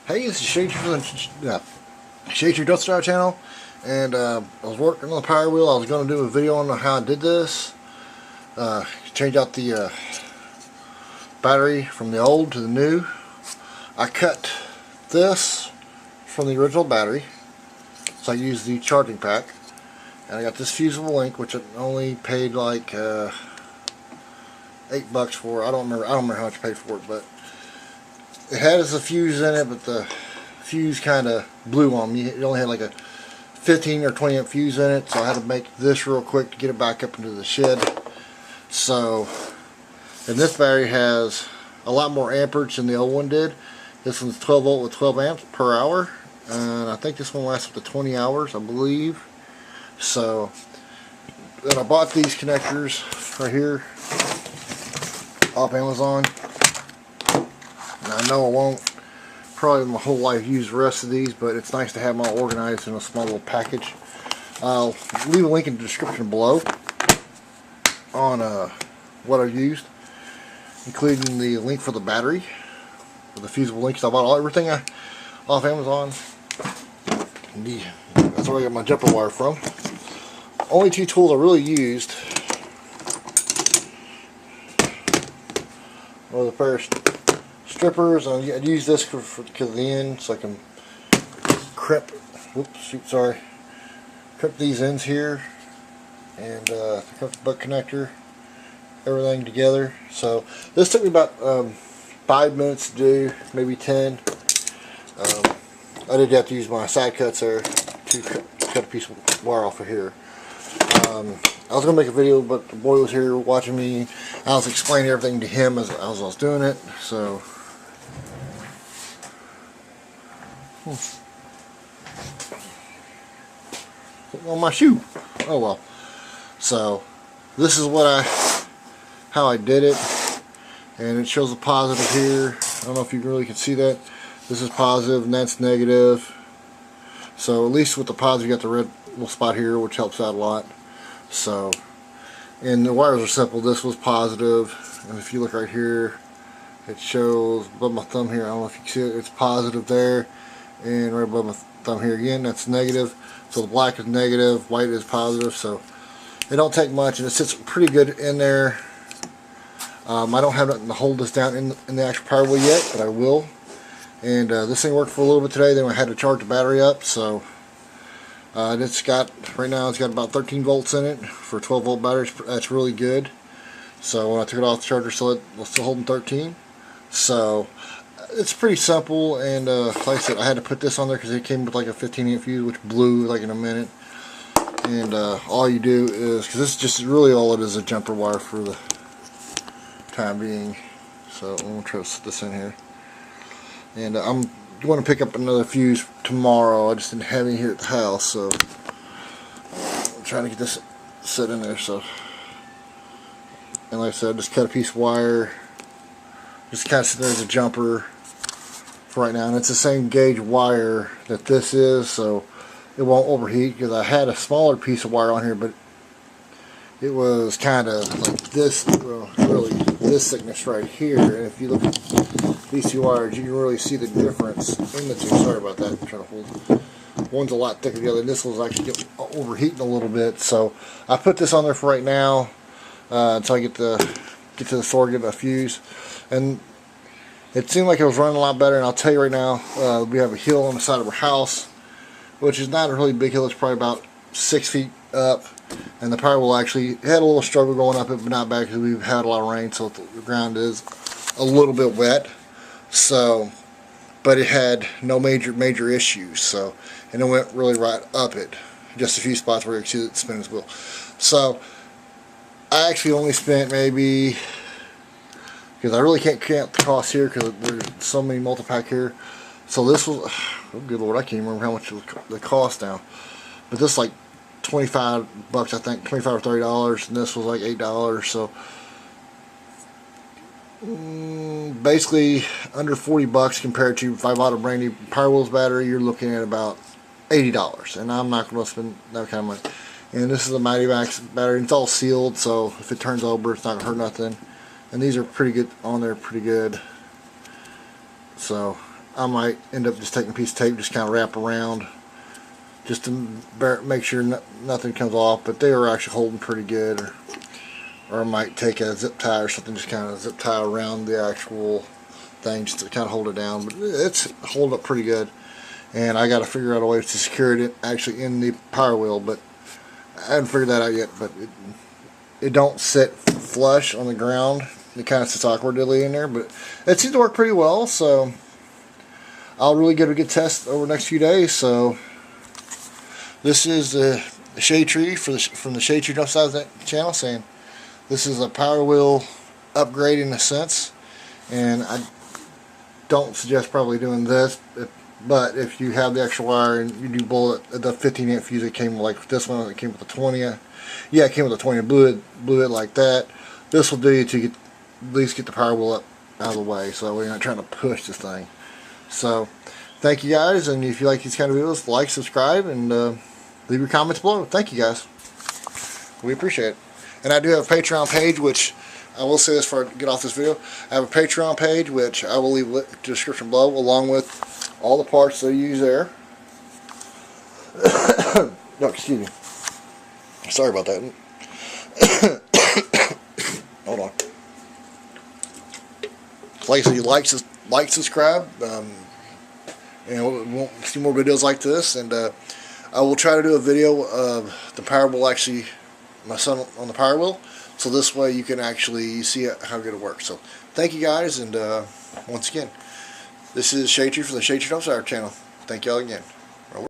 Hey, this is Shade Your Dust Star channel, and I was working on the power wheel. I was going to do a video on how I did this. Change out the battery from the old to the new. I cut this from the original battery, so I used the charging pack, and I got this fusible link, which I only paid like $8 for. I don't remember how much I paid for it, but it has a fuse in it, but the fuse kind of blew on me. It only had like a 15 or 20 amp fuse in it, so I had to make this real quick to get it back up into the shed. So, and this battery has a lot more amperage than the old one did. This one's 12 volt with 12 amps per hour, and I think this one lasts up to 20 hours, I believe. So, then I bought these connectors right here off Amazon. I know I won't probably my whole life use the rest of these, but it's nice to have them all organized in a small little package. I'll leave a link in the description below on what I used, including the link for the battery, for the fusible links. I bought everything off Amazon. That's where I got my jumper wire from. Only two tools I really used were the first strippers. I use this for the end, so I can crimp. Crimp these ends here, and crimp the butt connector, everything together. So this took me about 5 minutes to do, maybe 10. I did have to use my side cuts there to cut a piece of wire off of here. I was going to make a video, but the boy was here watching me. I was explaining everything to him as I was doing it. So. On my shoe. Oh well. So this is how I did it, and it shows a positive here. I don't know if you really can see that. This is positive and that's negative. So at least with the positive you got the red little spot here, which helps out a lot. So, and the wires are simple. This was positive, and if you look right here, it shows above my thumb here. I don't know if you can see it. It's positive there. And right above my thumb here again, that's negative. So the black is negative, white is positive. So it don't take much, and it sits pretty good in there. I don't have nothing to hold this down in the actual power wheel yet, but I will. And this thing worked for a little bit today. Then I had to charge the battery up. So right now it's got about 13 volts in it for a 12 volt battery. That's really good. So when I took it off the charger, it was still holding 13. So it's pretty simple, and like I said, I had to put this on there because it came with like a 15 amp fuse, which blew like in a minute. And all you do is, because this is just really all it is, a jumper wire for the time being. So I'm going to try to set this in here. And I'm going to pick up another fuse tomorrow. I just didn't have any here at the house, so I'm trying to get this set in there. So, and like I said, I just cut a piece of wire, just kind of sit there as a jumper for right now, and it's the same gauge wire that this is, so it won't overheat, because I had a smaller piece of wire on here, but it was kind of like this, well, really this thickness right here. And if you look at these two wires, you can really see the difference in the two. Sorry about that. I'm trying to hold. One's a lot thicker than the other, and this one's actually overheating a little bit. So I put this on there for right now until I get to the store, get a fuse. And it seemed like it was running a lot better. And I'll tell you right now, we have a hill on the side of our house, which is not a really big hill. It's probably about 6 feet up. And the power wheel actually had a little struggle going up it, but not bad because we've had a lot of rain, so the ground is a little bit wet. So, but it had no major issues. So, and it went really right up it. Just a few spots where you can see it spin its wheel. So, I actually only spent maybe, because I really can't count the cost here because there's so many multi-pack here. So this was, oh good lord, I can't even remember how much the cost now. But this is like $25, I think, $25 or $30, and this was like $8. So basically under $40 compared to if I bought a brand new Power Wheels battery, you're looking at about $80, and I'm not going to spend that kind of money. And this is a Mighty Max battery. It's all sealed, so if it turns over, it's not going to hurt nothing. And these are pretty good on there, pretty good. So I might end up just taking a piece of tape, just kind of wrap around, just to make sure nothing comes off. But they were actually holding pretty good. Or I might take a zip tie or something, just kind of zip tie around the actual thing, just to kind of hold it down. But it's holding up pretty good. And I got to figure out a way to secure it actually in the power wheel, but I haven't figured that out yet. But it don't sit flush on the ground. It kind of sits awkwardly in there, but it seems to work pretty well. So I'll really get a good test over the next few days. So this is the shade tree from the Shade Tree Jump Size channel, saying this is a power wheel upgrade in a sense, and I don't suggest probably doing this. But if you have the extra wire and you do bullet the 15-amp fuse, it came like this one. It came with a 20. Yeah, it came with a 20. Blew it like that. This will do you to at least get the power wheel up out of the way, so that way you're not trying to push this thing. So, thank you guys, and if you like these kind of videos, like, subscribe, and leave your comments below. Thank you guys. We appreciate it. And I do have a Patreon page, which I will say this before I get off this video. I have a Patreon page, which I will leave the description below, along with all the parts that I use there. No, excuse me. Sorry about that. Hold on. Like I said, like, subscribe, and we won't see more videos like this. And I will try to do a video of the power wheel, actually, my son on the power wheel, so this way you can actually see how good it works. So thank you guys, and once again, this is Shade Tree from the Shade Tree Jump Size channel. Thank y'all again.